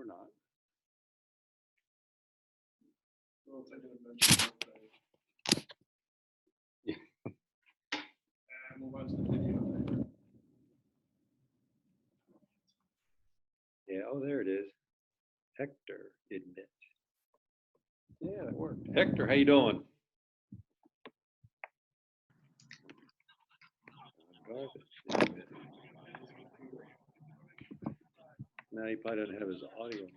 or not. Well, if I didn't mention that, Yeah. we'll watch the video. Yeah, oh, there it is. Hector, admit. Yeah, that worked. Hector, how you doing? Now he probably doesn't have his audio.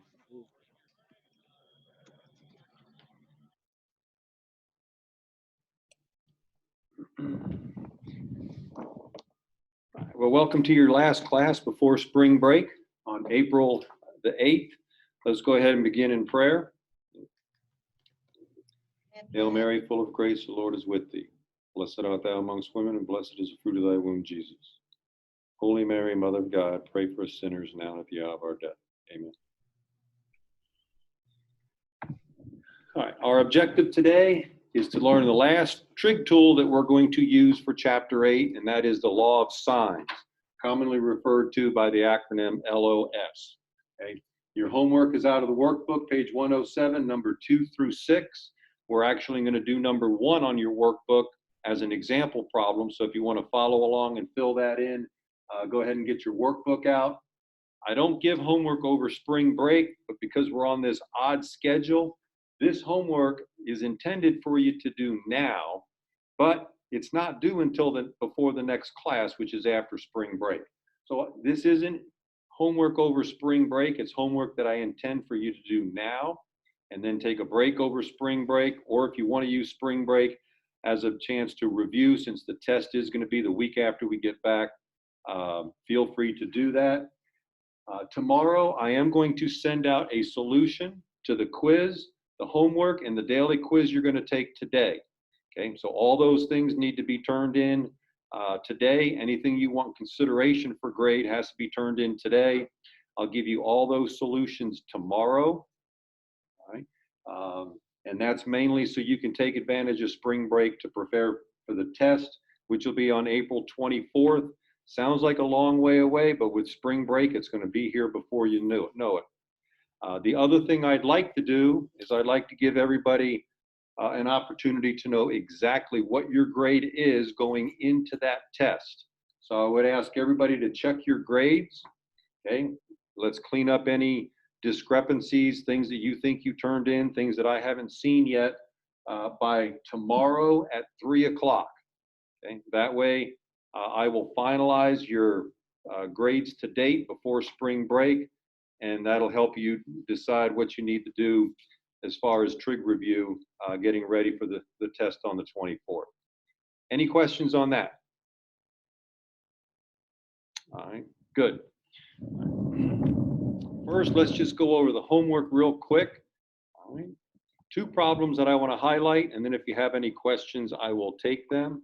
Well, welcome to your last class before spring break on April the 8th. Let's go ahead and begin in prayer. Hail Mary, full of grace, the Lord is with thee. Blessed art thou amongst women, and blessed is the fruit of thy womb, Jesus. Holy Mary, Mother of God, pray for us sinners now and at the hour of our death. Amen. All right, our objective today is to learn the last trig tool that we're going to use for Chapter 8, and that is the law of sines, commonly referred to by the acronym LOS. Okay. Your homework is out of the workbook, page 107, number 2 through 6. We're actually going to do number 1 on your workbook as an example problem. So if you want to follow along and fill that in, go ahead and get your workbook out. I don't give homework over spring break, but because we're on this odd schedule, this homework is intended for you to do now, but it's not due until before the next class, which is after spring break. So this isn't homework over spring break. It's homework that I intend for you to do now and then take a break over spring break. Or if you want to use spring break as a chance to review, since the test is going to be the week after we get back, feel free to do that. Tomorrow, I am going to send out a solution to the quiz, the homework, and the daily quiz you're going to take today. Okay, so all those things need to be turned in today. Anything you want consideration for grade has to be turned in today. I'll give you all those solutions tomorrow. All right, and that's mainly so you can take advantage of spring break to prepare for the test, which will be on April 24th. Sounds like a long way away, but with spring break, it's going to be here before you know it. The other thing I'd like to do is I'd like to give everybody an opportunity to know exactly what your grade is going into that test. So I would ask everybody to check your grades. Okay, let's clean up any discrepancies, things that you think you turned in, things that I haven't seen yet by tomorrow at 3 o'clock. Okay, that way I will finalize your grades to date before spring break, and that'll help you decide what you need to do as far as trig review, getting ready for the test on the 24th. Any questions on that? All right, good. First, let's just go over the homework real quick. All right. 2 problems that I want to highlight, and then if you have any questions, I will take them.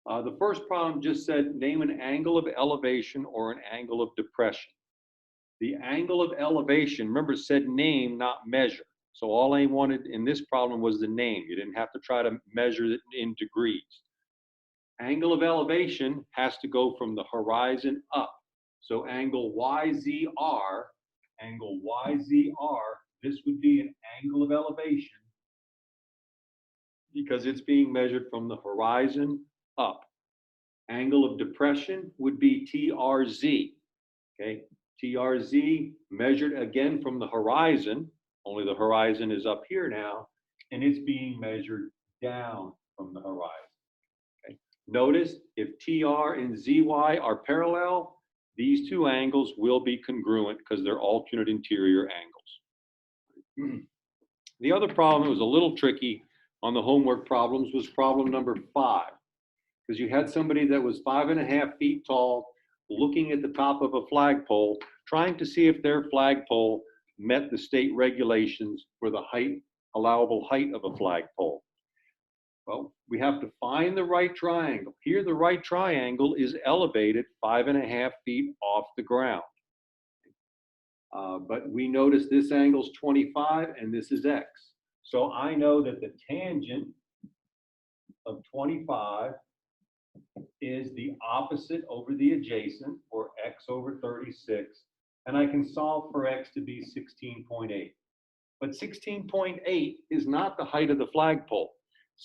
The first problem just said, name an angle of elevation or an angle of depression. The angle of elevation, remember, it said name, not measure. So all I wanted in this problem was the name. You didn't have to try to measure it in degrees. Angle of elevation has to go from the horizon up. So angle YZR, this would be an angle of elevation because it's being measured from the horizon up. Angle of depression would be TRZ. Okay, TRZ measured again from the horizon, only the horizon is up here now, and it's being measured down from the horizon. Okay, notice if TR and ZY are parallel, these 2 angles will be congruent because they're alternate interior angles. The other problem that was a little tricky on the homework problems was problem number 5, because you had somebody that was 5.5 feet tall looking at the top of a flagpole, trying to see if their flagpole met the state regulations for the allowable height of a flagpole. Well, we have to find the right triangle. Here, the right triangle is elevated 5.5 feet off the ground. But we notice this angle is 25 and this is X. So I know that the tangent of 25 is the opposite over the adjacent, or X over 36, and I can solve for x to be 16.8. But 16.8 is not the height of the flagpole.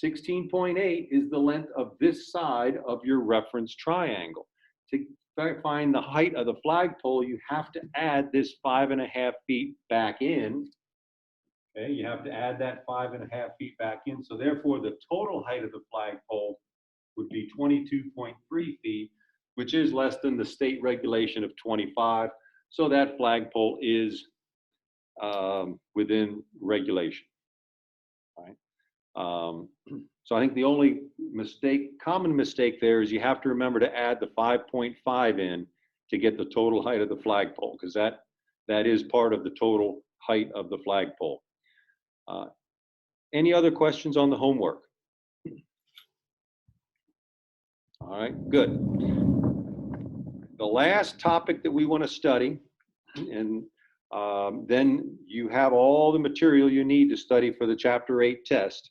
16.8 is the length of this side of your reference triangle. To find the height of the flagpole, you have to add this 5.5 feet back in. Okay, you have to add that 5.5 feet back in. So therefore, the total height of the flagpole would be 22.3 feet, which is less than the state regulation of 25. So that flagpole is within regulation. Right? So I think the only common mistake there is you have to remember to add the 5.5 in to get the total height of the flagpole, because that is part of the total height of the flagpole. Any other questions on the homework? All right, good. The last topic that we want to study, and then you have all the material you need to study for the Chapter 8 test.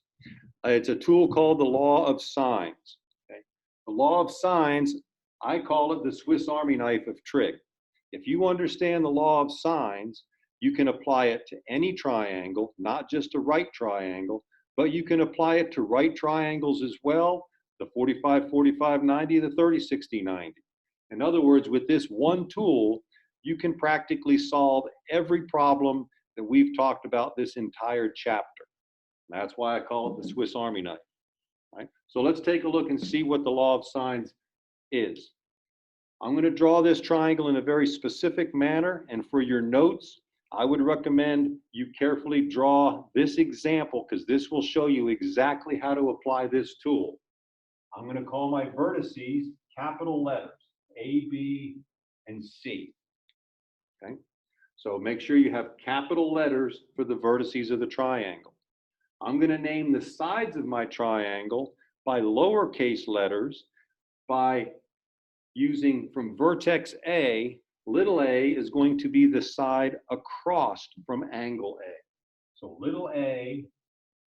It's a tool called the law of sines. Okay? The law of sines, I call it the Swiss Army knife of trig. If you understand the law of sines, you can apply it to any triangle, not just a right triangle, but you can apply it to right triangles as well, the 45, 45, 90, the 30, 60, 90. In other words, with this one tool, you can practically solve every problem that we've talked about this entire chapter. That's why I call it the Swiss Army knife. Right? So let's take a look and see what the law of sines is. I'm going to draw this triangle in a very specific manner, and for your notes, I would recommend you carefully draw this example, because this will show you exactly how to apply this tool. I'm going to call my vertices capital letters, A, B, and C. Okay? So make sure you have capital letters for the vertices of the triangle. I'm going to name the sides of my triangle by lowercase letters by using from vertex A. Little a is going to be the side across from angle A. So little a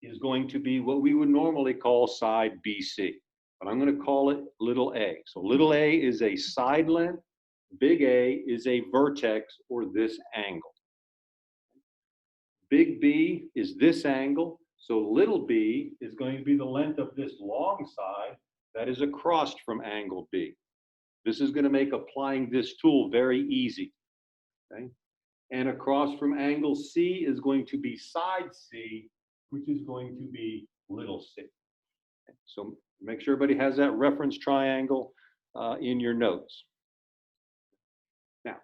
is going to be what we would normally call side BC, but I'm going to call it little a. So little a is a side length, big A is a vertex or this angle. Big B is this angle, so little b is going to be the length of this long side that is across from angle B. This is going to make applying this tool very easy. Okay? And across from angle C is going to be side C, which is going to be little c. Okay? So make sure everybody has that reference triangle in your notes. Now,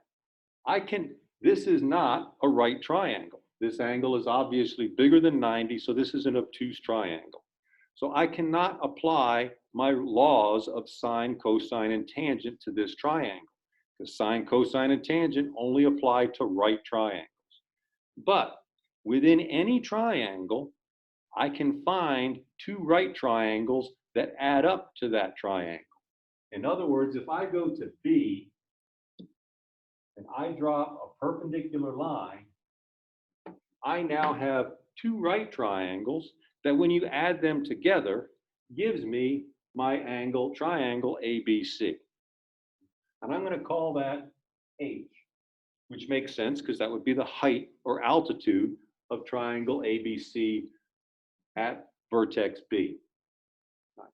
this is not a right triangle. This angle is obviously bigger than 90, so this is an obtuse triangle. So I cannot apply my laws of sine, cosine, and tangent to this triangle, because sine, cosine, and tangent only apply to right triangles. But within any triangle, I can find two right triangles that add up to that triangle. In other words, if I go to B and I draw a perpendicular line, I now have two right triangles that when you add them together gives me my triangle ABC. And I'm going to call that H, which makes sense because that would be the height or altitude of triangle ABC at vertex B. Right.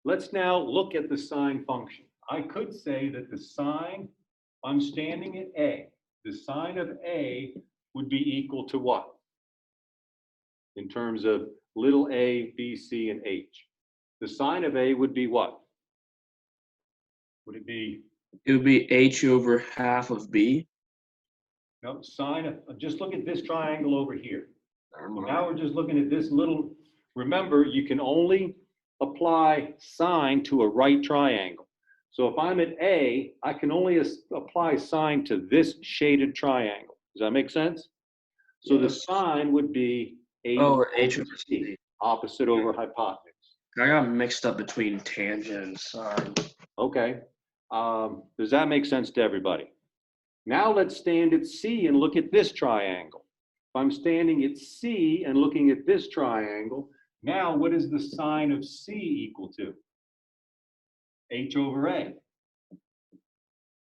Let's now look at the sine function. I could say that the sine, I'm standing at A. The sine of A would be equal to what? In terms of little a, B, C, and H. The sine of A would be what? Would it be? It would be H over half of B. No, sine of, just look at this triangle over here. Now we're just looking at this little, remember, you can only apply sine to a right triangle. So if I'm at A, I can only apply sine to this shaded triangle. Does that make sense? So the sine would be A over H over C. Opposite over hypotenuse. I got mixed up between tangent and sine. Okay. Does that make sense to everybody? Now let's stand at C and look at this triangle. If I'm standing at C and looking at this triangle, now what is the sine of C equal to? H over A.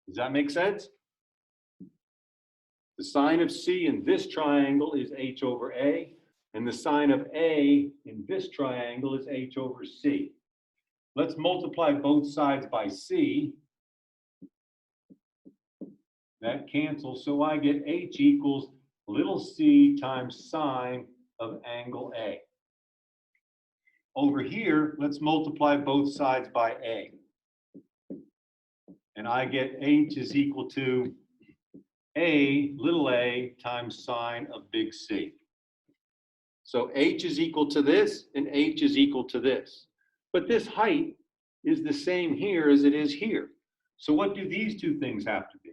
Does that make sense? The sine of C in this triangle is h over a, and the sine of a in this triangle is h over c. Let's multiply both sides by c. That cancels, so I get h equals little c times sine of angle A. Over here, let's multiply both sides by a. And I get h is equal to little a times sine of big C. So h is equal to this, and h is equal to this. But this height is the same here as it is here. So what do these two things have to be?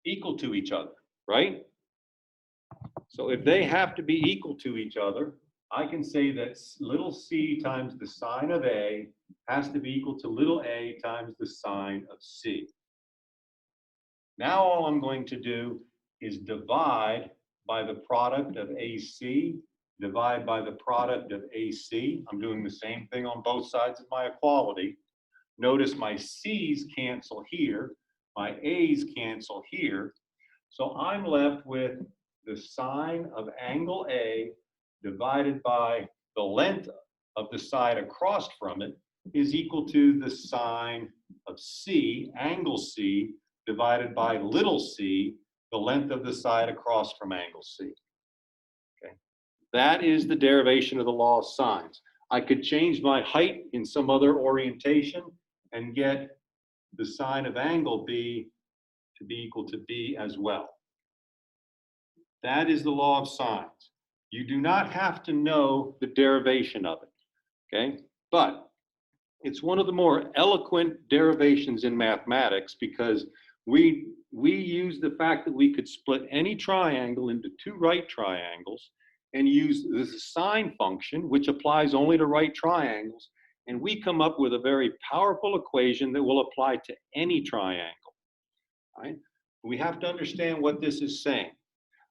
Equal to each other, right? So if they have to be equal to each other, I can say that little c times the sine of A has to be equal to little a times the sine of C. Now all I'm going to do is divide by the product of AC, divide by the product of AC. I'm doing the same thing on both sides of my equality. Notice my C's cancel here, my A's cancel here. So I'm left with the sine of angle A divided by the length of the side across from it is equal to the sine of C, angle C, divided by little c, the length of the side across from angle C. Okay. That is the derivation of the law of sines. I could change my height in some other orientation and get the sine of angle B to be equal to B as well. That is the law of sines. You do not have to know the derivation of it, okay? But it's one of the more eloquent derivations in mathematics because we use the fact that we could split any triangle into two right triangles and use the sine function, which applies only to right triangles, and we come up with a very powerful equation that will apply to any triangle, right? We have to understand what this is saying.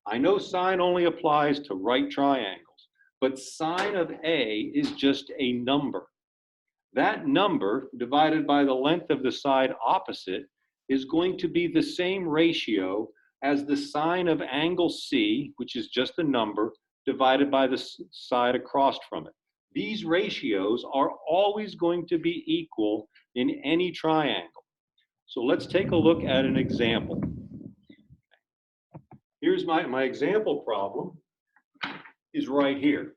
I know sine only applies to right triangles, but sine of A is just a number. That number divided by the length of the side opposite is going to be the same ratio as the sine of angle C, which is just a number, divided by the side across from it. These ratios are always going to be equal in any triangle. So let's take a look at an example. Here's my example problem is right here.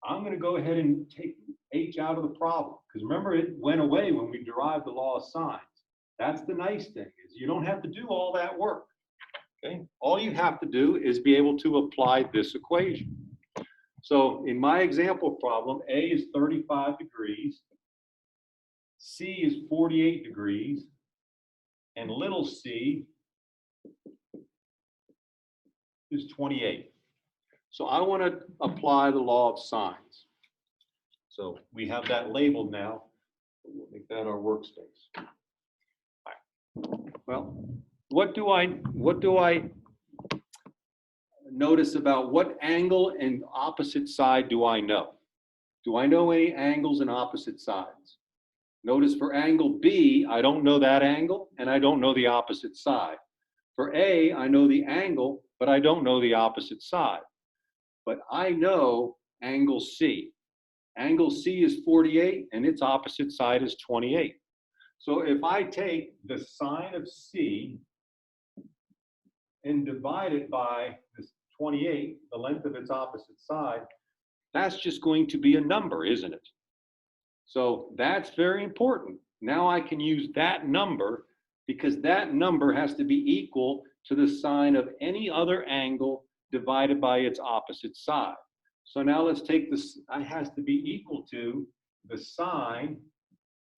I'm going to go ahead and take h out of the problem because remember it went away when we derived the law of sines. That's the nice thing is you don't have to do all that work. Okay? All you have to do is be able to apply this equation. So in my example problem, A is 35 degrees, C is 48 degrees, and little c is 28. So I want to apply the law of sines. So we have that labeled now. We'll make that our workspace. All right. Well, what do I notice about what angle and opposite side do I know? Do I know any angles and opposite sides? Notice for angle B, I don't know that angle and I don't know the opposite side. For A, I know the angle, but I don't know the opposite side. But I know angle C. Angle C is 48 and its opposite side is 28. So if I take the sine of C and divide it by this 28, the length of its opposite side, that's just going to be a number, isn't it? So that's very important. Now I can use that number because that number has to be equal to the sine of any other angle divided by its opposite side. So now let's take this, it has to be equal to the sine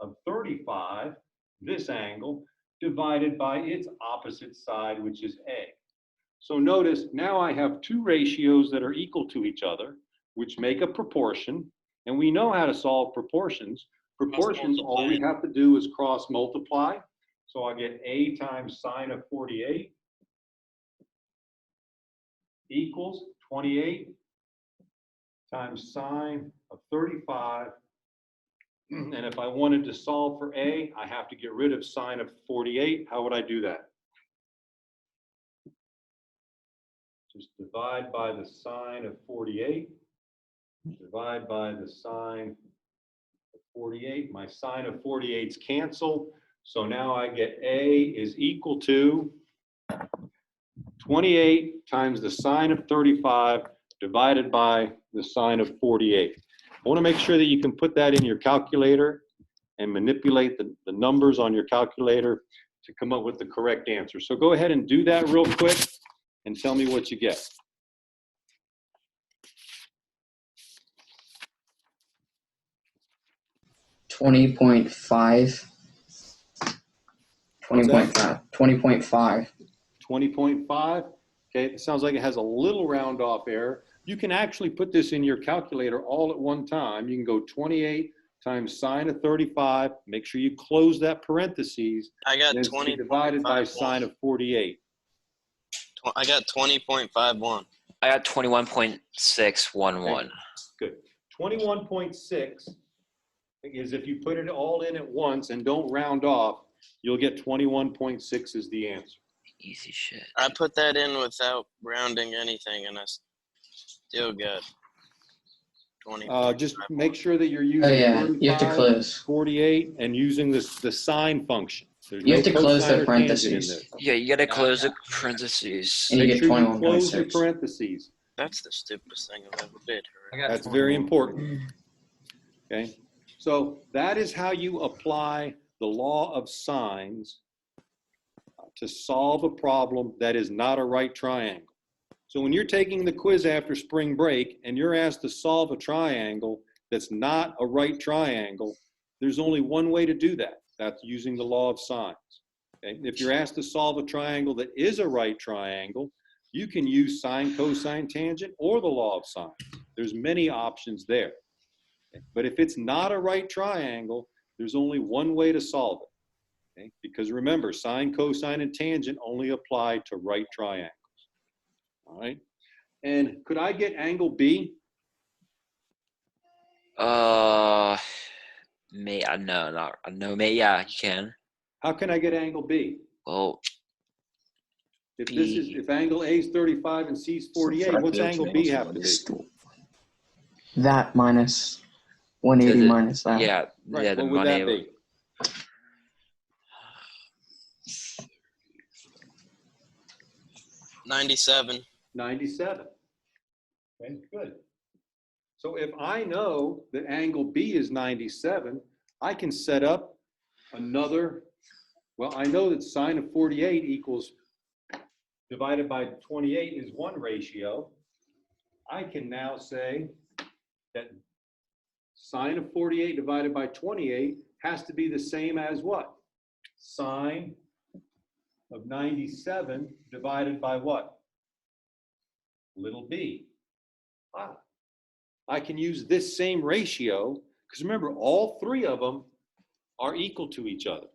of 35, this angle, divided by its opposite side, which is A. So notice now I have two ratios that are equal to each other, which make a proportion, and we know how to solve proportions. Proportions, all we have to do is cross multiply. So I get A times sine of 48 equals 28 times sine of 35. And if I wanted to solve for A, I have to get rid of sine of 48. How would I do that? Just divide by the sine of 48. Divide by the sine of 48. My sine of 48's cancel. So now I get A is equal to 28 times the sine of 35 divided by the sine of 48. I want to make sure that you can put that in your calculator and manipulate the numbers on your calculator to come up with the correct answer. So go ahead and do that real quick and tell me what you get. Twenty point five. 20.5. 20.5. 20.5. Okay, it sounds like it has a little round off error. You can actually put this in your calculator all at one time. You can go 28 times sine of 35. Make sure you close that parentheses. I got And then 20 divided by sine of 48. I got 20.51. I got 21.611. Good. 21.6 is if you put it all in at once and don't round off, you'll get 21.6 is the answer. Easy shit. I put that in without rounding anything, and I still got 20. Just make sure that you're using Oh yeah, you have to 35, close. 48 and using the sine function. There's You have no to close cosine the or tangent in parentheses. this. Yeah, you gotta close the parentheses. And you Make get sure you close your 21.6. parentheses. That's the stupidest thing I've ever did. That's very important. Okay, so that is how you apply the law of sines to solve a problem that is not a right triangle. So when you're taking the quiz after spring break and you're asked to solve a triangle that's not a right triangle, there's only one way to do that. That's using the law of sines. Okay? If you're asked to solve a triangle that is a right triangle, you can use sine, cosine, tangent, or the law of sines. There's many options there. Okay? But if it's not a right triangle, there's only one way to solve it. Okay? Because remember, sine, cosine, and tangent only apply to right triangles. All right. And could I get angle B? No, yeah, you can. How can I get angle B? Well, If angle A is 35 and C is 48, what's angle B have to be? That minus 180 Does it- minus that. yeah, Right, yeah, the what would that money. be? 97. 97. Okay, good. So if I know that angle B is 97, I can set up another, well, I know that sine of 48 equals divided by 28 is 1 ratio. I can now say that sine of 48 divided by 28 has to be the same as what? Sine of 97 divided by what? Little b. Ah, I can use this same ratio because remember, all three of them are equal to each other.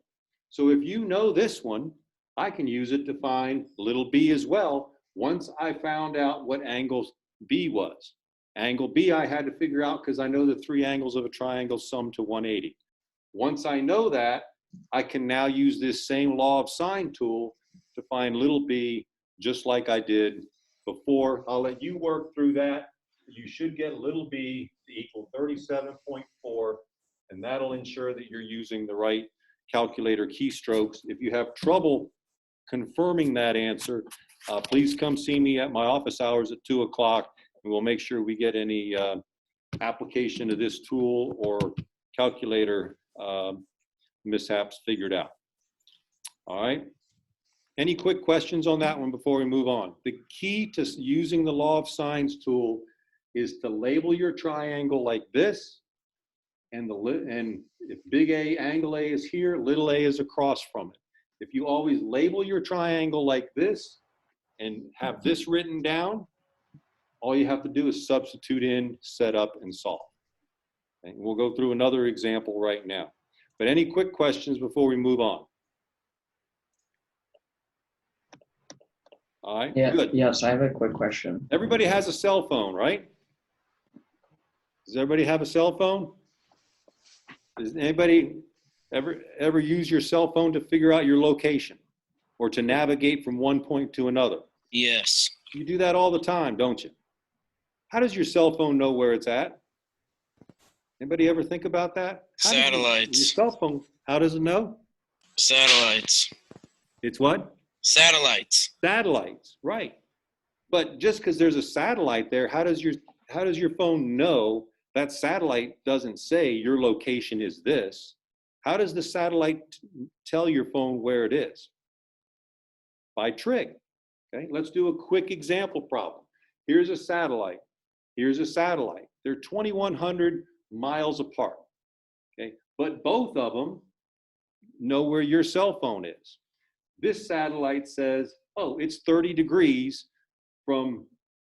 So if you know this one, I can use it to find little b as well once I found out what angle B was. Angle B I had to figure out because I know the three angles of a triangle sum to 180. Once I know that, I can now use this same law of sine tool to find little b just like I did before. I'll let you work through that. You should get little b to equal 37.4, and that'll ensure that you're using the right calculator keystrokes. If you have trouble confirming that answer, please come see me at my office hours at 2 o'clock, and we'll make sure we get any application of this tool or calculator mishaps figured out. All right. Any quick questions on that one before we move on? The key to using the law of sines tool is to label your triangle like this, and if big A, angle A is here, little a is across from it. If you always label your triangle like this and have this written down, all you have to do is substitute in, set up, and solve. And we'll go through another example right now. But any quick questions before we move on? All right, Yeah. good. Yes, I have a quick question. Everybody has a cell phone, right? Does everybody have a cell phone? Does anybody ever use your cell phone to figure out your location or to navigate from one point to another? Yes. You do that all the time, don't you? How does your cell phone know where it's at? Anybody ever think about that? How does your Satellites. cell phone, how does it know? Satellites. It's what? Satellites. Satellites, right. But just because there's a satellite there, how does your phone know that satellite doesn't say your location is this? How does the satellite tell your phone where it is? By trig. Okay, let's do a quick example problem. Here's a satellite. Here's a satellite. They're 2,100 miles apart. Okay, but both of them know where your cell phone is. This satellite says, oh, it's 30 degrees from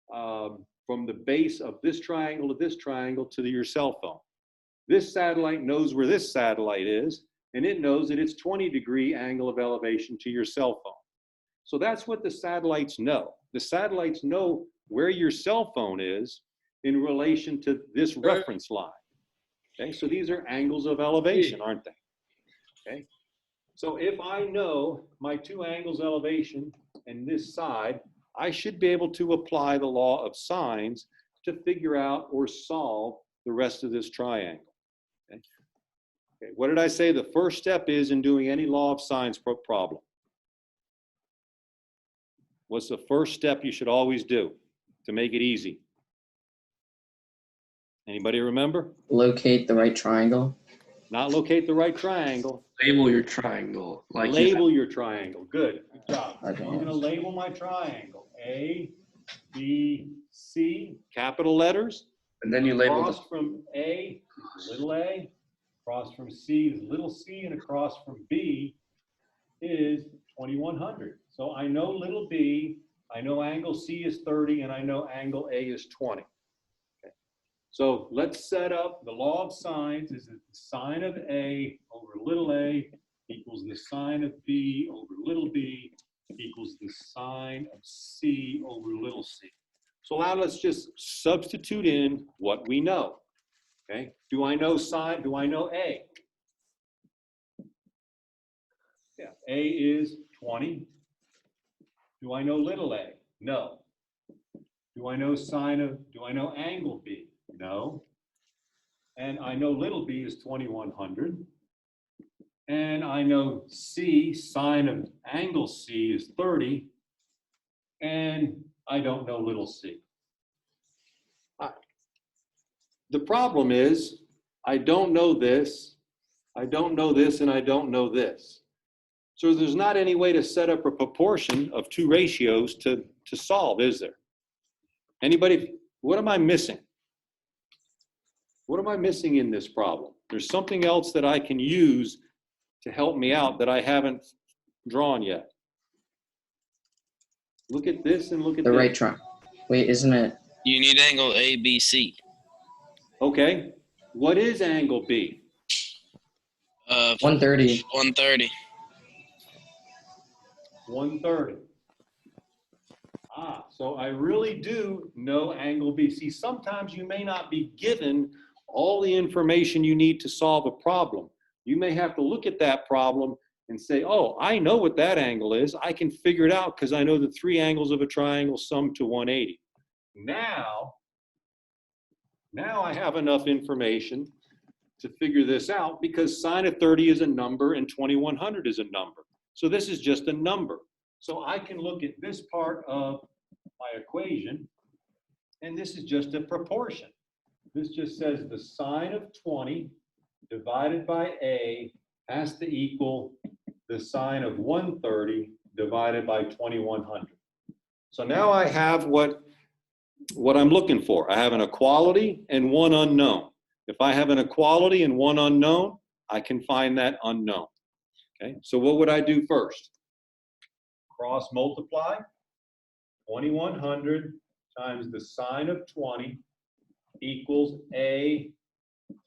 the base of this triangle to your cell phone. This satellite knows where this satellite is, and it knows that it's 20-degree angle of elevation to your cell phone. So that's what the satellites know. The satellites know where your cell phone is in relation to this reference line. Okay, so these are angles of elevation, aren't they? Okay, so if I know my two angles elevation and this side, I should be able to apply the law of sines to figure out or solve the rest of this triangle. Okay, okay, what did I say the first step is in doing any law of sines problem? What's the first step you should always do to make it easy? Anybody remember? Locate the right triangle. Not locate the right triangle. Label your triangle. Like Label your triangle. Good. Good job. Okay. I'm going to label my triangle. A, B, C, capital letters. and then you label Across the from A is little a, across from C is little c, and across from B is 2,100. So I know little b, I know angle C is 30, and I know angle A is 20. Okay. So let's set up the law of sines is that the sine of A over little a equals the sine of B over little b equals the sine of C over little c. So now let's just substitute in what we know. Okay, do I know sine? Do I know A? Yeah, A is 20. Do I know little a? No. Do I know do I know angle B? No. And I know little b is 2,100. And I know C, sine of angle C is 30. And I don't know little c. The problem is, I don't know this, I don't know this, and I don't know this. So there's not any way to set up a proportion of two ratios to solve, is there? Anybody, what am I missing? What am I missing in this problem? There's something else that I can use to help me out that I haven't drawn yet. Look at this and look at The this. right triangle. Wait, isn't it? You need angle ABC. Okay, what is angle B? 130. 130. 130. So I really do know angle B. See, sometimes you may not be given all the information you need to solve a problem. You may have to look at that problem and say, oh, I know what that angle is. I can figure it out because I know the three angles of a triangle sum to 180. Now I have enough information to figure this out because sine of 30 is a number and 2,100 is a number. So this is just a number. So I can look at this part of my equation, and this is just a proportion. This just says the sine of 20 divided by A has to equal the sine of 130 divided by 2,100. So now I have what I'm looking for. I have an equality and one unknown. If I have an equality and one unknown, I can find that unknown. Okay, so what would I do first? Cross multiply 2,100 times the sine of 20 equals A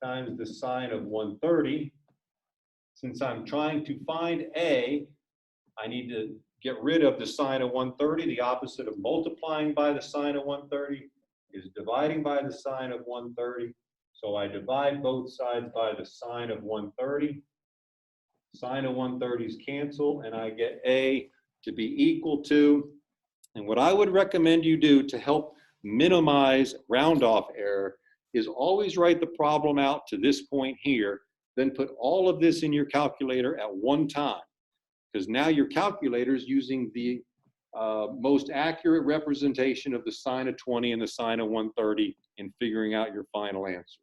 times the sine of 130. Since I'm trying to find A, I need to get rid of the sine of 130. The opposite of multiplying by the sine of 130 is dividing by the sine of 130. So I divide both sides by the sine of 130. Sine of 130's cancel, and I get A to be equal to And what I would recommend you do to help minimize round-off error is always write the problem out to this point here, then put all of this in your calculator at one time. Because now your calculator is using the most accurate representation of the sine of 20 and the sine of 130 in figuring out your final answer.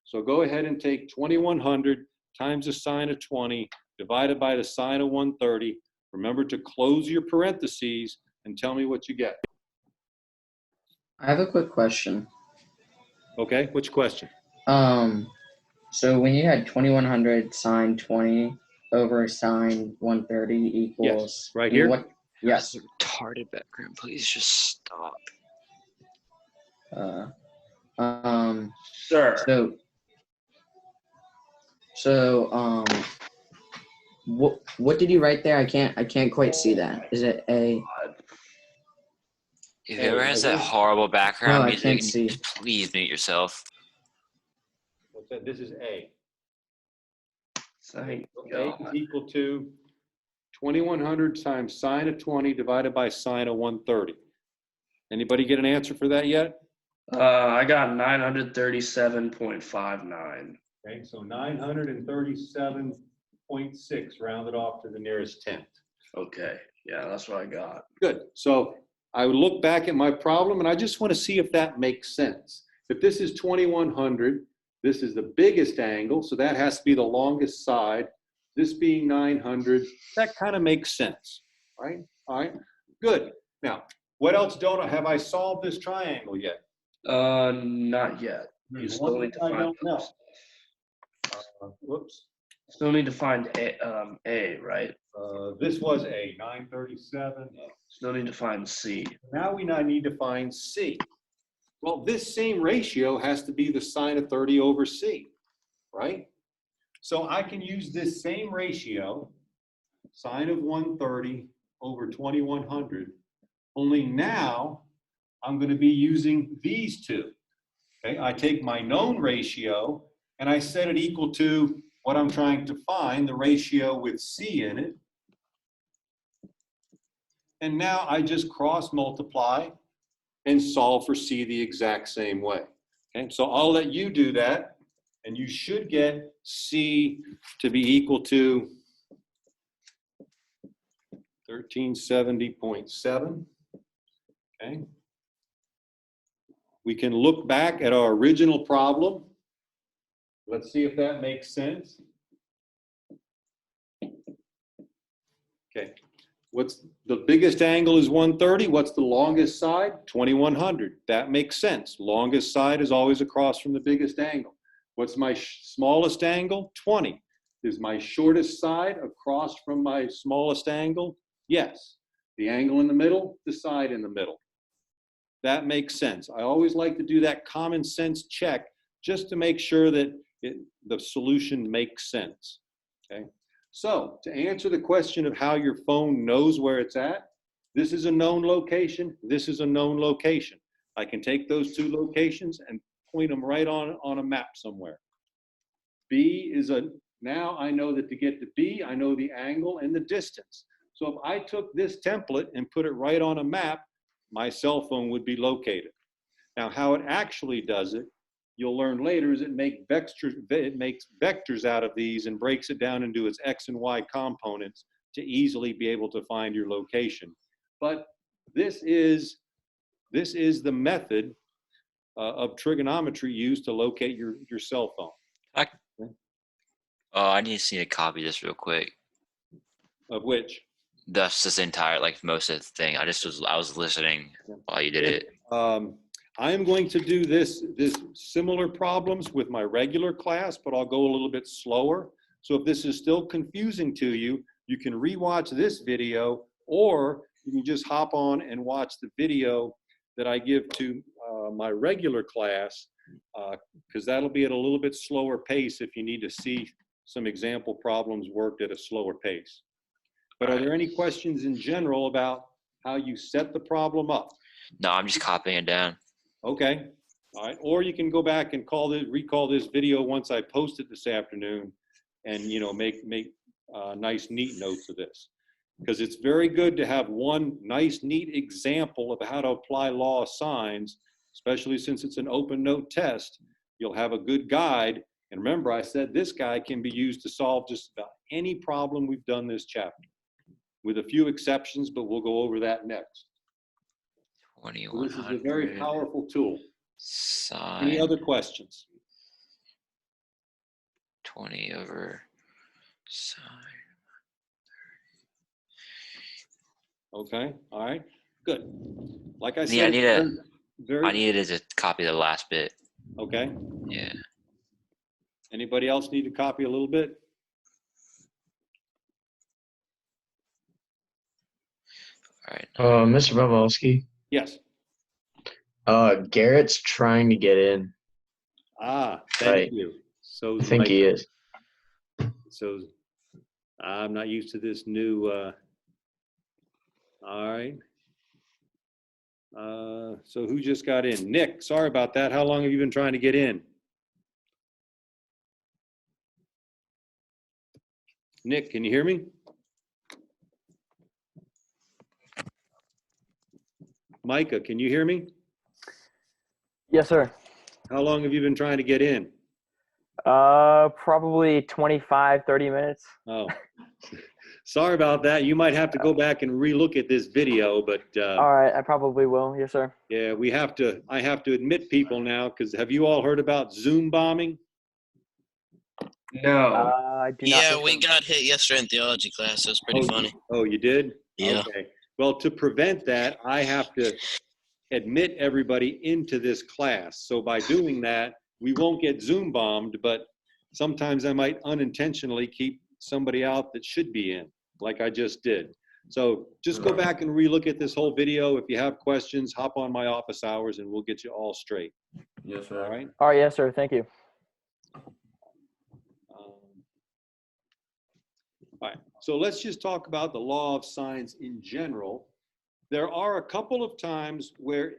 So go ahead and take 2100 times the sine of 20 divided by the sine of 130. Remember to close your parentheses and tell me what you get. I have a quick question. Okay, which question? So when you had 2100 sine 20 over sine 130 equals right here? What? Yes. Retarded background, please just stop. Sir. What did you write there? I can't quite see that. Is it a? If whoever has that horrible background No, I music, can't can see. you just please mute yourself. What's that? This is A. Thank So A God. is equal to 2100 times sine of 20 divided by sine of 130. Anybody get an answer for that yet? I got 937.59. Okay, so 937.6 rounded off to the nearest tenth. Okay, yeah, that's what I got. Good. So I would look back at my problem and I just want to see if that makes sense. If this is 2100, this is the biggest angle, so that has to be the longest side. This being 900, that kind of makes sense, right? All right, good. Now, what else have I solved this triangle yet? Not yet. You One still thing need to I find. don't know. Whoops. Still need to find A, right? This was A, 937. Still need to find C. Now we now need to find C. Well, this same ratio has to be the sine of 30 over C, right? So I can use this same ratio, sine of 130 over 2100, only now I'm going to be using these two. Okay, I take my known ratio and I set it equal to what I'm trying to find, the ratio with C in it. And now I just cross multiply and solve for C the exact same way. Okay, so I'll let you do that, and you should get C to be equal to 1370.7. Okay. We can look back at our original problem. Let's see if that makes sense. Okay. What's the biggest angle is 130. What's the longest side? 2100. That makes sense. Longest side is always across from the biggest angle. What's my smallest angle? 20. Is my shortest side across from my smallest angle? Yes. The angle in the middle, the side in the middle. That makes sense. I always like to do that common sense check just to make sure that the solution makes sense. Okay. So to answer the question of how your phone knows where it's at, this is a known location, this is a known location. I can take those two locations and point them right on a map somewhere. B is now I know that to get to B, I know the angle and the distance. So if I took this template and put it right on a map, my cell phone would be located. Now how it actually does it, you'll learn later, is it makes vectors out of these and breaks it down into its X and Y components to easily be able to find your location. But this is the method of trigonometry used to locate your cell phone. I just need to copy this real quick. Of which? That's this entire, like most of the thing. I was listening while you did it. I am going to do this similar problems with my regular class, but I'll go a little bit slower. So if this is still confusing to you, you can rewatch this video, or you can just hop on and watch the video that I give to my regular class, because that'll be at a little bit slower pace if you need to see some example problems worked at a slower pace. But are there any questions in general about how you set the problem up? No, I'm just copying it down. Okay, all right. Or you can go back and recall this video once I post it this afternoon, and make nice neat notes of this. because it's very good to have one nice, neat example of how to apply law of sines, especially since it's an open note test. You'll have a good guide. And remember, I said this guy can be used to solve just about any problem we've done this chapter, with a few exceptions, but we'll go over that next. So this is a very 2100 powerful tool. Any sine other questions? 20 over sine. Okay, all right, good. Like I Yeah, said, I need a- very, I needed to copy the last bit. okay. Yeah. Anybody else need to copy a little bit? All right. Mr. Bobolski, Yes. Garrett's trying to get in. Ah, thank Right. you. So I think he is. So I'm not used to this new, all right. So who just got in? Nick, sorry about that. How long have you been trying to get in? Nick, can you hear me? Micah, can you hear me? Yes, sir. How long have you been trying to get in? Probably 25, 30 minutes. Oh, sorry about that. You might have to go back and relook at this video, but All right, I probably will. Yes, sir. yeah, I have to admit people now, because have you all heard about Zoom bombing? No. I do not. Yeah, think we so. got hit yesterday in theology class. It was pretty funny. Oh, you did? Yeah. Okay. Well, to prevent that, I have to admit everybody into this class. So by doing that, we won't get Zoom bombed, but sometimes I might unintentionally keep somebody out that should be in, like I just did. So just go back and relook at this whole video. If you have questions, hop on my office hours and we'll get you all straight. Yes, All right? All right, yes, sir. Thank you. All right, so let's just talk about the law of sines in general. There are a couple of times where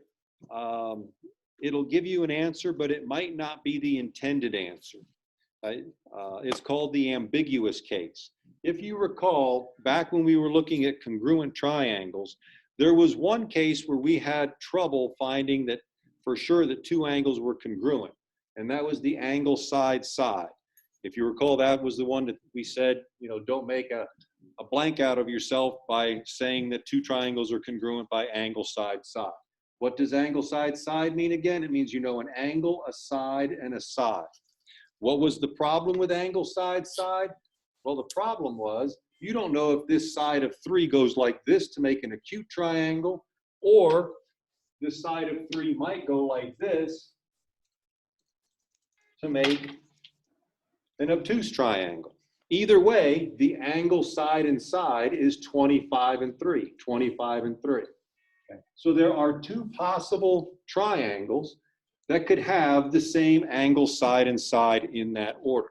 it'll give you an answer, but it might not be the intended answer. It's called the ambiguous case. If you recall, back when we were looking at congruent triangles, there was one case where we had trouble finding that for sure that two angles were congruent, and that was the angle side side. If you recall, that was the one that we said, you know, don't make a blank out of yourself by saying that two triangles are congruent by angle side side. What does angle side side mean again? It means you know an angle, a side, and a side. What was the problem with angle side side? Well, the problem was you don't know if this side of 3 goes like this to make an acute triangle, or this side of 3 might go like this to make an obtuse triangle. Either way, the angle side and side is 25 and 3, 25 and 3. Okay. So there are two possible triangles that could have the same angle side and side in that order.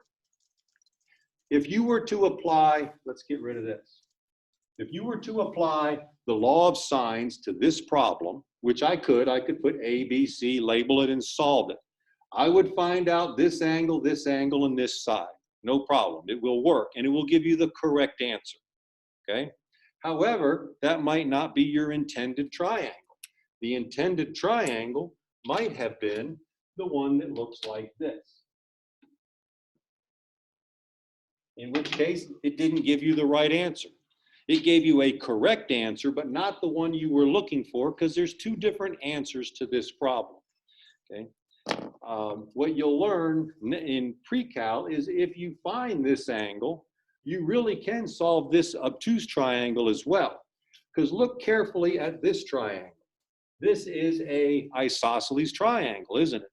If you were to apply, let's get rid of this. If you were to apply the law of sines to this problem, which I could put A, B, C, label it, and solve it. I would find out this angle, and this side. No problem. It will work, and it will give you the correct answer. Okay? However, that might not be your intended triangle. The intended triangle might have been the one that looks like this. In which case, it didn't give you the right answer. It gave you a correct answer, but not the one you were looking for, because there's two different answers to this problem. Okay? What you'll learn in pre-cal is if you find this angle, you really can solve this obtuse triangle as well. Because look carefully at this triangle. This is a isosceles triangle, isn't it?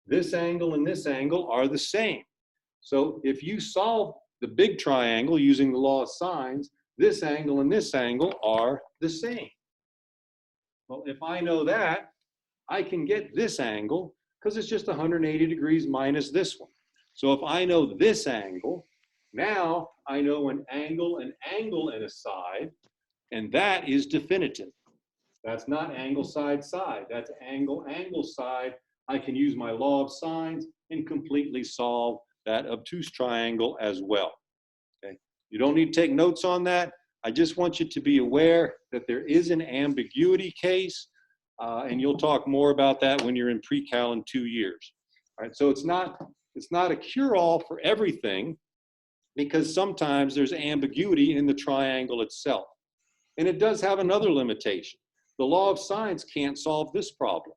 This angle and this angle are the same. So if you solve the big triangle using the law of sines, this angle and this angle are the same. Well, if I know that, I can get this angle because it's just 180 degrees minus this one. So if I know this angle, now I know an angle, and a side, and that is definitive. That's not angle side side, that's angle side. I can use my law of sines and completely solve that obtuse triangle as well. Okay. You don't need to take notes on that, I just want you to be aware that there is an ambiguity case, and you'll talk more about that when you're in pre-cal in 2 years. All right, so it's not a cure-all for everything, because sometimes there's ambiguity in the triangle itself. And it does have another limitation. The law of sines can't solve this problem.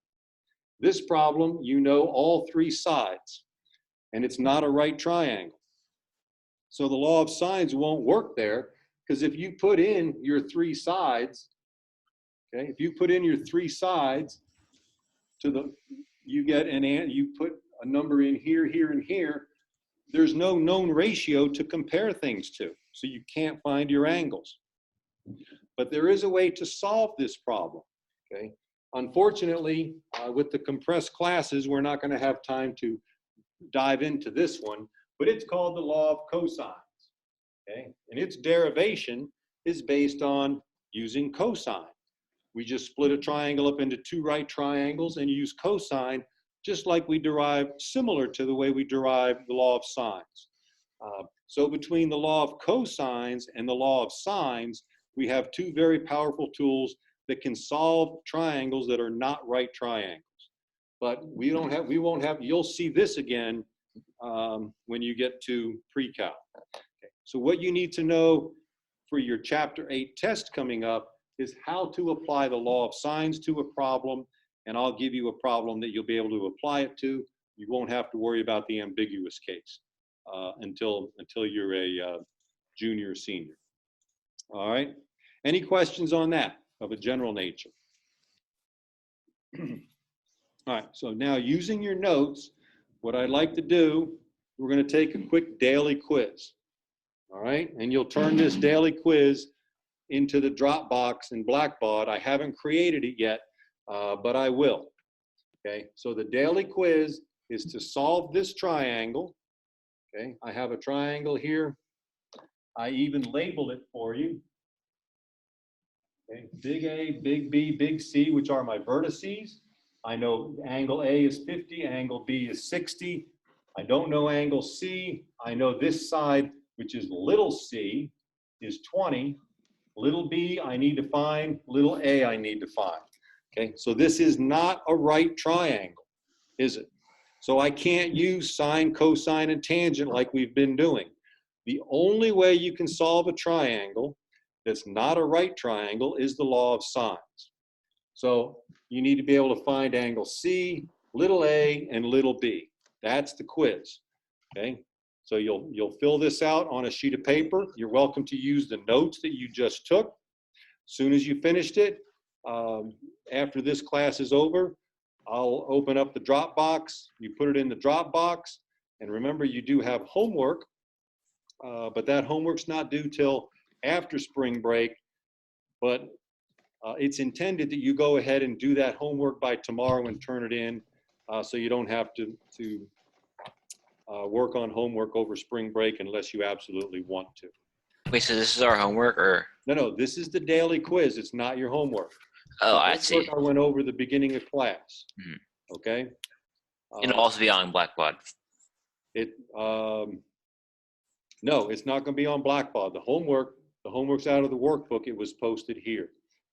This problem, you know all 3 sides, and it's not a right triangle. So the law of sines won't work there, because if you put in your 3 sides, okay, if you put in your 3 sides you put a number in here, here, and here, there's no known ratio to compare things to, so you can't find your angles. But there is a way to solve this problem, okay? Unfortunately, with the compressed classes, we're not going to have time to dive into this one, but it's called the law of cosines, okay? And its derivation is based on using cosine. We just split a triangle up into 2 right triangles and use cosine, just like we derive, similar to the way we derive the law of sines. So between the law of cosines and the law of sines, we have 2 very powerful tools that can solve triangles that are not right triangles. But you'll see this again when you get to pre-cal. Okay. So what you need to know for your chapter 8 test coming up is how to apply the law of sines to a problem, and I'll give you a problem that you'll be able to apply it to. You won't have to worry about the ambiguous case until you're a junior or senior. All right. Any questions on that of a general nature? All right, so now using your notes, what I'd like to do, we're going to take a quick daily quiz. All right, and you'll turn this daily quiz into the Dropbox in Blackbaud. I haven't created it yet, but I will. Okay, so the daily quiz is to solve this triangle. Okay, I have a triangle here. I even labeled it for you. Okay, big A, big B, big C, which are my vertices. I know angle A is 50, angle B is 60. I don't know angle C. I know this side, which is little c, is 20. Little b, I need to find. Little a, I need to find. Okay, so this is not a right triangle, is it? So I can't use sine, cosine, and tangent like we've been doing. The only way you can solve a triangle that's not a right triangle is the law of sines. So you need to be able to find angle C, little a, and little b. That's the quiz, okay? So you'll fill this out on a sheet of paper. You're welcome to use the notes that you just took. As soon as you finished it, after this class is over, I'll open up the Dropbox. You put it in the Dropbox, and remember you do have homework, but that homework's not due till after spring break, but it's intended that you go ahead and do that homework by tomorrow and turn it in, so you don't have to work on homework over spring break unless you absolutely want to. Wait, so this is our homework, or? No, this is the daily quiz. It's not your homework. Oh, The I see. homework I went over the beginning of class. Mhm. Okay. It'll also be on Blackboard. No, it's not going to be on Blackboard. The homework's out of the workbook. It was posted here.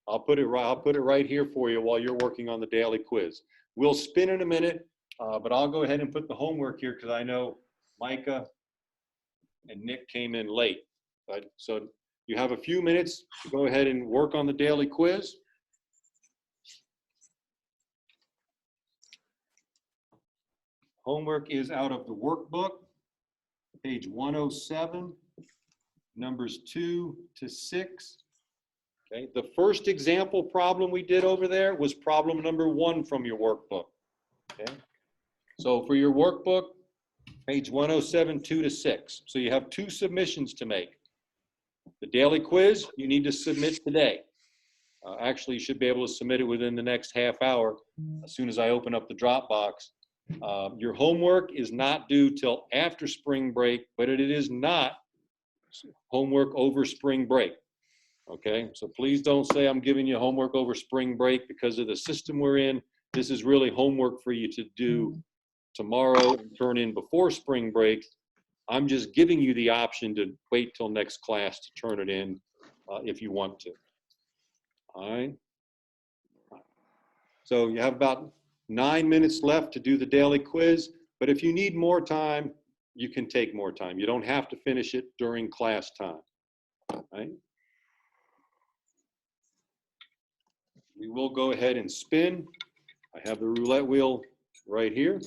I'll put it right here for you while you're working on the daily quiz. We'll spin in a minute, but I'll go ahead and put the homework here because I know Micah and Nick came in late. So you have a few minutes to go ahead and work on the daily quiz. Homework is out of the workbook, page 107, numbers 2 to 6. Okay, the first example problem we did over there was problem number 1 from your workbook. Okay, so for your workbook, page 107, 2 to 6. So you have 2 submissions to make. The daily quiz, you need to submit today. Actually, you should be able to submit it within the next half hour as soon as I open up the Dropbox. Your homework is not due till after spring break, but it is not homework over spring break. Okay, so please don't say I'm giving you homework over spring break because of the system we're in. This is really homework for you to do tomorrow and turn in before spring break. I'm just giving you the option to wait till next class to turn it in if you want to. All right. So you have about 9 minutes left to do the daily quiz, but if you need more time, you can take more time. You don't have to finish it during class time. Right? We will go ahead and spin. I have the roulette wheel right here.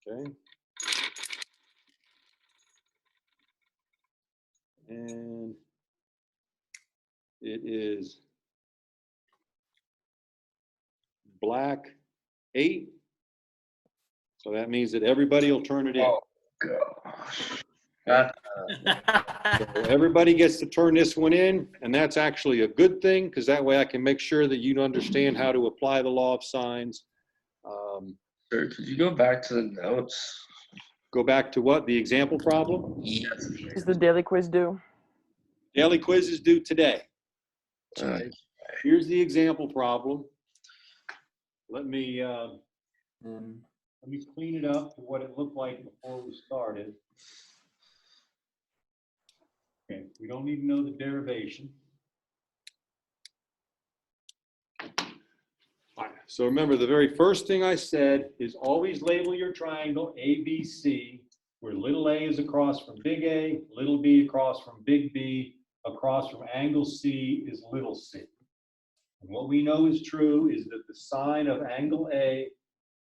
Okay. And it is black 8. So that means that everybody will turn it in. Oh, gosh. That, So everybody gets to turn this one in, and that's actually a good thing, because that way I can make sure that you understand how to apply the law of signs. sir, could you go back to the notes? Go back to what? The example problem? Is the daily quiz due? Daily quiz is due today. Uh, Here's the example problem. Let me clean it up to what it looked like before we started. Okay, we don't need to know the derivation. All right, so remember, the very first thing I said is always label your triangle ABC, where little a is across from big A, little b across from big B, across from angle C is little c. And what we know is true is that the sine of angle A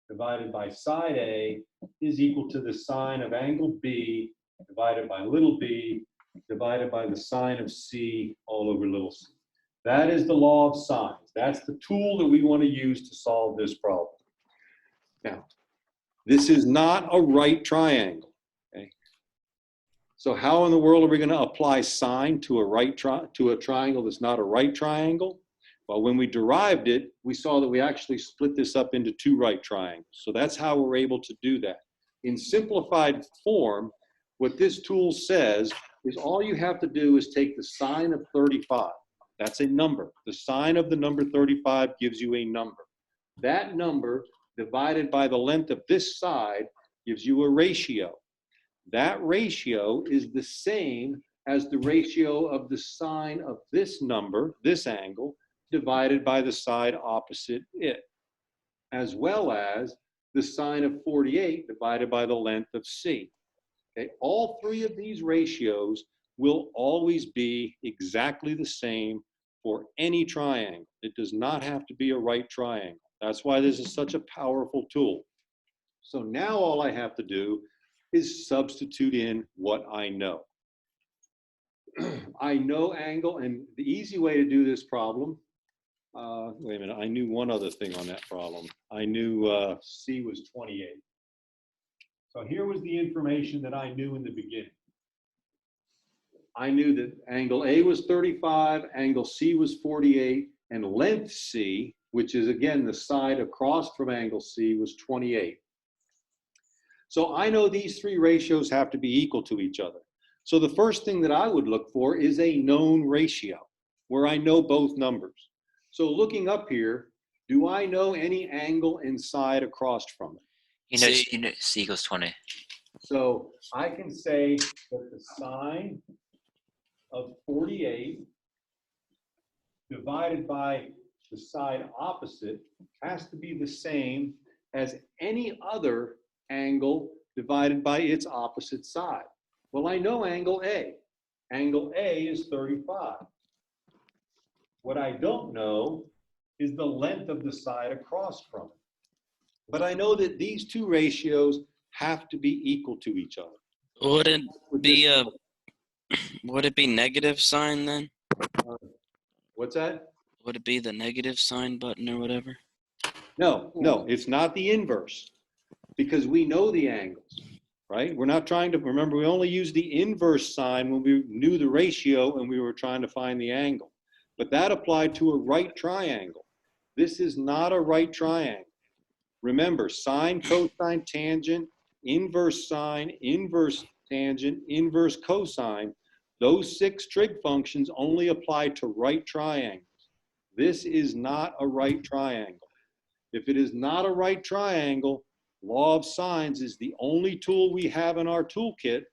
divided by side A is equal to the sine of angle B divided by little b divided by the sine of C all over little c. That is the law of sines. That's the tool that we want to use to solve this problem. Now, this is not a right triangle. Okay? So how in the world are we going to apply sine to a triangle that's not a right triangle? Well, when we derived it, we saw that we actually split this up into 2 right triangles. So that's how we're able to do that. In simplified form, what this tool says is all you have to do is take the sine of 35. That's a number. The sine of the number 35 gives you a number. That number divided by the length of this side gives you a ratio. That ratio is the same as the ratio of the sine of this number, this angle, divided by the side opposite it, as well as the sine of 48 divided by the length of C. Okay? All 3 of these ratios will always be exactly the same for any triangle. It does not have to be a right triangle. That's why this is such a powerful tool. So now all I have to do is substitute in what I know. I know angle, and the easy way to do this problem, wait a minute, I knew one other thing on that problem. I knew C was 28. So here was the information that I knew in the beginning. I knew that angle A was 35, angle C was 48, and length C, which is again the side across from angle C, was 28. So I know these 3 ratios have to be equal to each other. So the first thing that I would look for is a known ratio, where I know both numbers. So looking up here, do I know any angle and side across from it? You know, C equals 20. So I can say that the sine of 48 divided by the side opposite has to be the same as any other angle divided by its opposite side. Well, I know angle A. Angle A is 35. What I don't know is the length of the side across from it. But I know that these 2 ratios have to be equal to each other. Would it With be this- would it be negative sign then? What's that? Would it be the negative sign button or whatever? No, it's not the inverse, because we know the angles, right? We're not trying to, remember, we only used the inverse sign when we knew the ratio and we were trying to find the angle. But that applied to a right triangle. This is not a right triangle. Remember, sine, cosine, tangent, inverse sine, inverse tangent, inverse cosine, those 6 trig functions only apply to right triangles. This is not a right triangle. If it is not a right triangle, law of sines is the only tool we have in our toolkit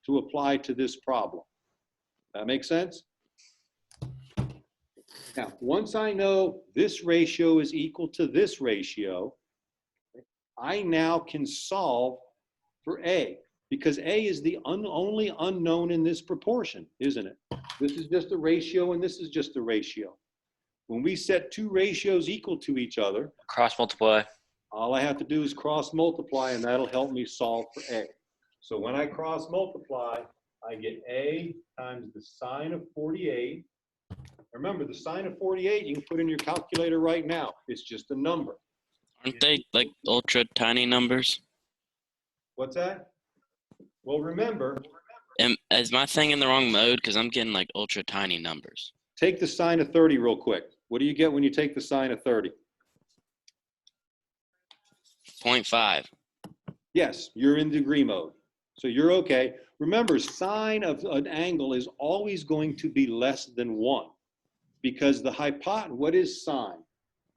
to apply to this problem. That make sense? Now, once I know this ratio is equal to this ratio, I now can solve for A, because A is the only unknown in this proportion, isn't it? This is just a ratio and this is just a ratio. When we set two ratios equal to each other, Cross multiply. all I have to do is cross multiply and that'll help me solve for A. So when I cross multiply, I get A times the sine of 48. Remember, the sine of 48, you can put in your calculator right now. It's just a number. Aren't they like ultra tiny numbers? What's that? Well, remember, Is my thing in the wrong mode? Because I'm getting like ultra tiny numbers. take the sine of 30 real quick. What do you get when you take the sine of 30? 0.5. Yes, you're in degree mode. So you're okay. Remember, sine of an angle is always going to be less than 1 because the hypotenuse, what is sine?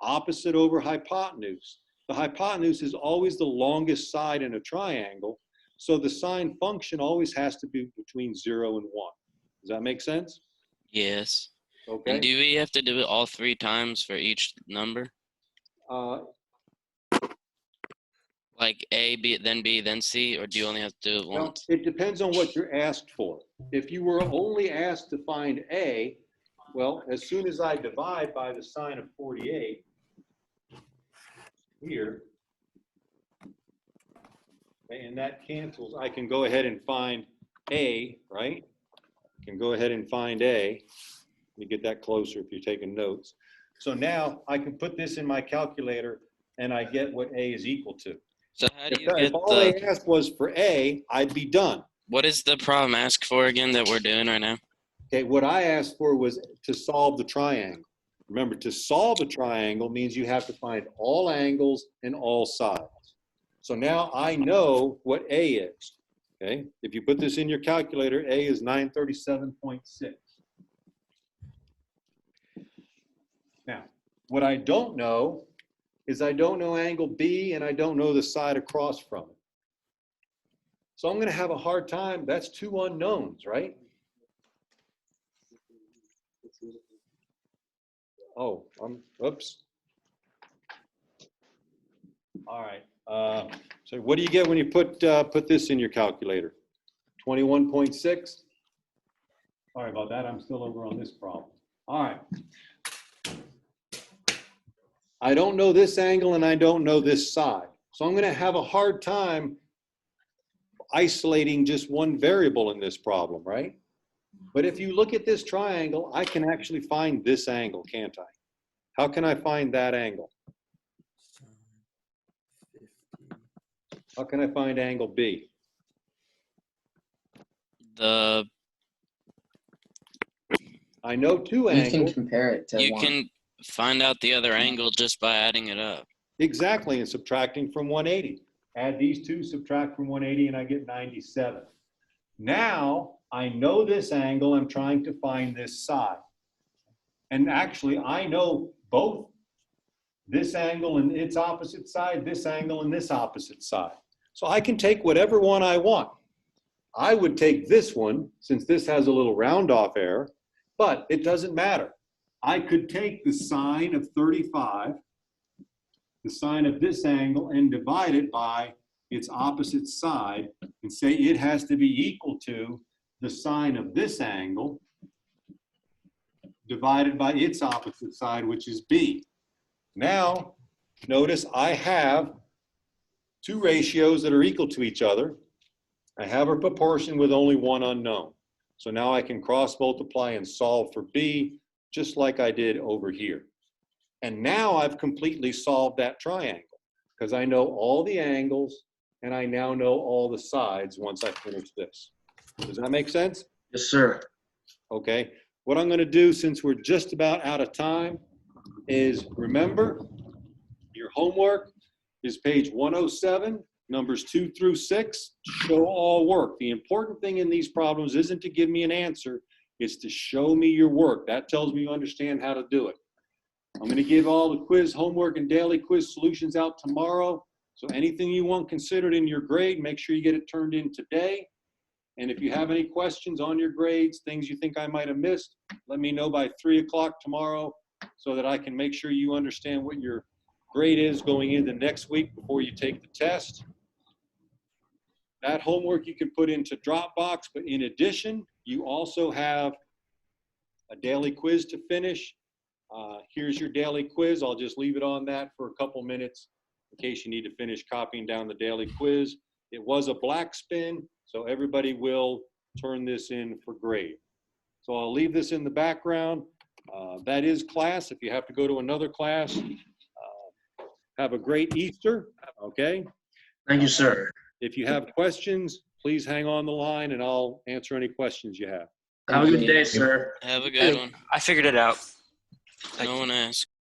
Opposite over hypotenuse. The hypotenuse is always the longest side in a triangle. So the sine function always has to be between 0 and 1. Does that make sense? Yes. Okay. And do we have to do it all 3 times for each number? Like A, B, then C, or do you only have to do it Well, once? it depends on what you're asked for. If you were only asked to find A, well, as soon as I divide by the sine of 48 here, and that cancels, I can go ahead and find A, right? I can go ahead and find A. Let me get that closer if you're taking notes. So now I can put this in my calculator and I get what A is equal to. So how do you If get all they the, asked was for A, I'd be done. what is the problem ask for again that we're doing right now? Okay, what I asked for was to solve the triangle. Remember, to solve a triangle means you have to find all angles and all sides. So now I know what A is, okay? If you put this in your calculator, A is 937.6. Now, what I don't know is I don't know angle B and I don't know the side across from it. So I'm gonna have a hard time, that's two unknowns, right? Oh, oops. All right. So what do you get when you put this in your calculator? 21.6? Sorry about that. I'm still over on this problem. All right. I don't know this angle and I don't know this side. So I'm going to have a hard time isolating just one variable in this problem, right? But if you look at this triangle, I can actually find this angle, can't I? How can I find that angle? How can I find angle B? The I know two You can angles. compare it to you one. can find out the other angle just by adding it up. Exactly, and subtracting from 180. Add these two, subtract from 180, and I get 97. Now, I know this angle, I'm trying to find this side. And actually, I know both this angle and its opposite side, this angle and this opposite side. So I can take whatever one I want. I would take this one, since this has a little round off error, but it doesn't matter. I could take the sine of 35, the sine of this angle, and divide it by its opposite side and say it has to be equal to the sine of this angle divided by its opposite side, which is B. Now, notice I have two ratios that are equal to each other. I have a proportion with only one unknown. So now I can cross multiply and solve for B just like I did over here. And now I've completely solved that triangle because I know all the angles and I now know all the sides once I finish this. Does that make sense? Yes, sir. Okay. What I'm going to do, since we're just about out of time, is remember your homework is page 107, numbers 2 through 6, show all work. The important thing in these problems isn't to give me an answer, it's to show me your work. That tells me you understand how to do it. I'm going to give all the quiz homework and daily quiz solutions out tomorrow. So anything you want considered in your grade, make sure you get it turned in today. And if you have any questions on your grades, things you think I might have missed, let me know by 3 o'clock tomorrow, so that I can make sure you understand what your grade is going into next week before you take the test. That homework you can put into Dropbox, but in addition, you also have a daily quiz to finish. Here's your daily quiz. I'll just leave it on that for a couple minutes in case you need to finish copying down the daily quiz. It was a black spin, so everybody will turn this in for grade. So I'll leave this in the background. That is class. If you have to go to another class, have a great Easter, okay? Thank you, sir. If you have questions, please hang on the line and I'll answer any questions you have. Have a good day, sir. Have a good one. I figured it out. No one asked.